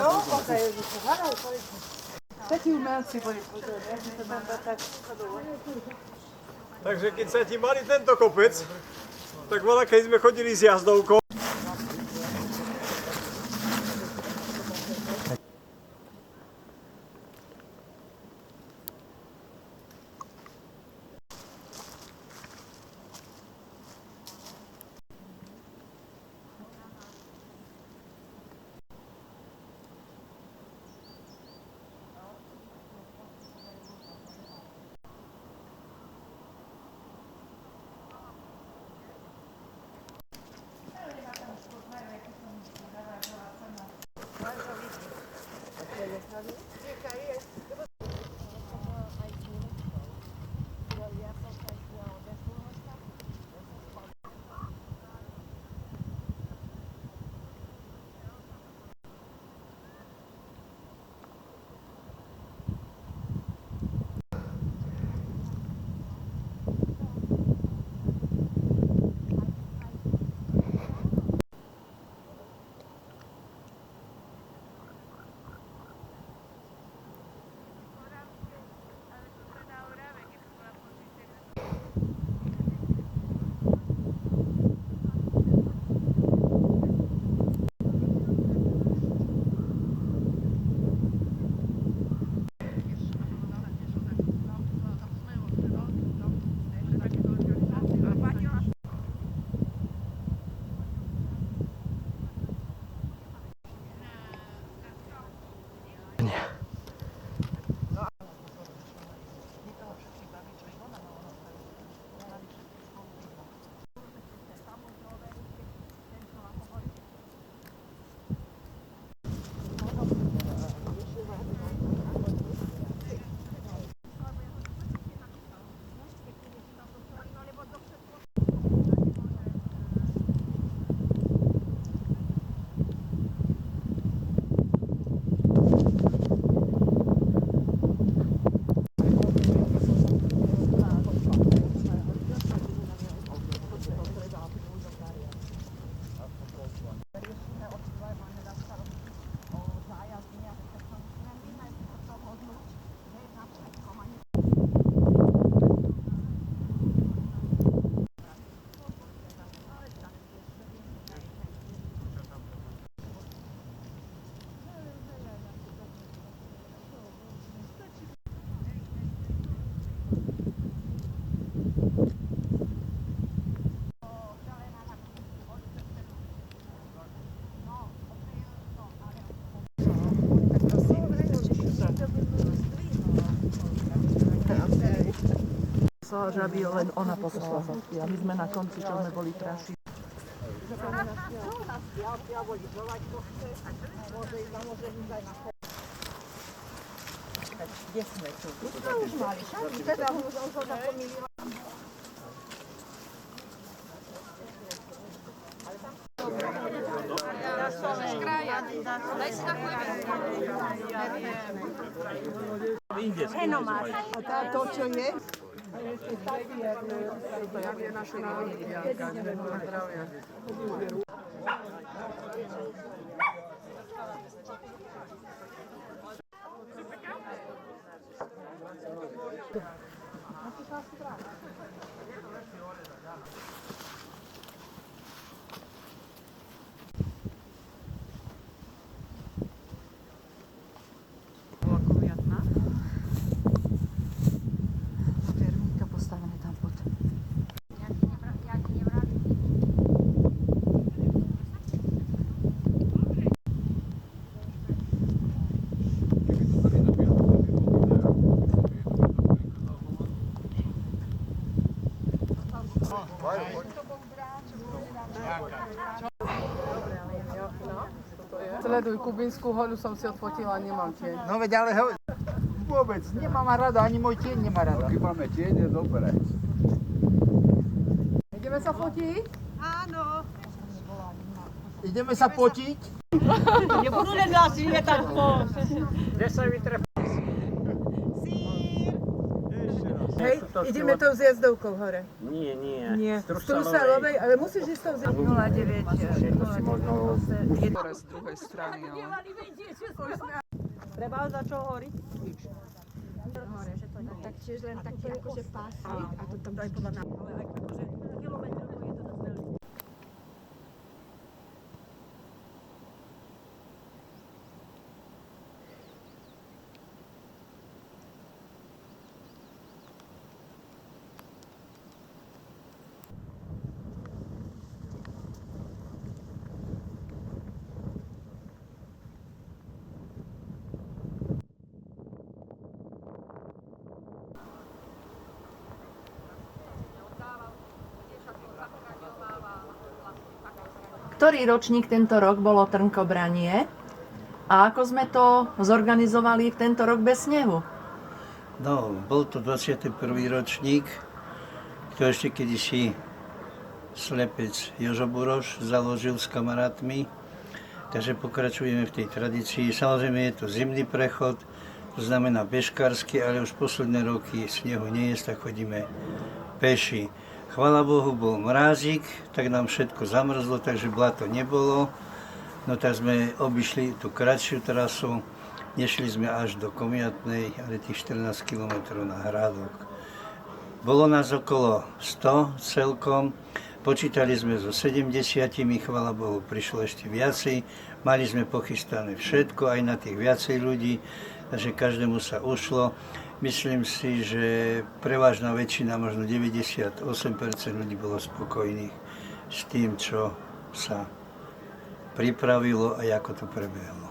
No, okej, takí umelci boli pozorní, že to tam tak Takže keď sa ti mali tento kopec, tak voľa, keď sme chodili s jazdovkou. že aby len ona poslala. A my sme na konci, čo sme boli traši. Kde sme tu? Tu sme už mali, teda už ho zapomínila. Daj si takové Hej, no máš. A táto, čo je? A ešte tapier. To je naša národnianka. Zdravia. Sleduj, Kubinskú horu som si odfotila, nemám tieň. No veď ale vôbec, nemám rada, ani môj tieň nemá rada. Keď máme tieň, je dobré. Ideme sa fotiť? Ideme sa potiť? Nebudu nedási, je tak po... Kde sa vytrefí? Hej, ideme tou zjazdovkou hore. Nie, nie. Nie, z Trusalovej, ale musíš ísť tou zjazdovkou. 09. Hore z druhej strany, ale... Treba za čo horiť? Tak tiež len taký akože pásik a to tam daj podľa nás. Ale akože kilometr je to dosť veľmi. Ktorý ročník tento rok bolo trnkobranie a ako sme to zorganizovali v tento rok bez snehu? No, bol to 21. ročník, to ešte kedysi slepec Jožo Buroš založil s kamarátmi, takže pokračujeme v tej tradícii. Samozrejme je to zimný prechod, to znamená bežkársky, ale už posledné roky snehu nie je, tak chodíme peši. Chvála Bohu, bol mrázik, tak nám všetko zamrzlo, takže blato nebolo. No tak sme obišli tú kratšiu trasu, nešli sme až do Komiatnej, ale tých 14 km na Hrádok. Bolo nás okolo 100 celkom, počítali sme so 70, chvála Bohu, prišlo ešte viacej. Mali sme pochystané všetko, aj na tých viacej ľudí, takže každému sa ušlo. Myslím si, že prevážna väčšina, možno 98% ľudí bolo spokojných s tým, čo sa pripravilo a ako to prebehlo.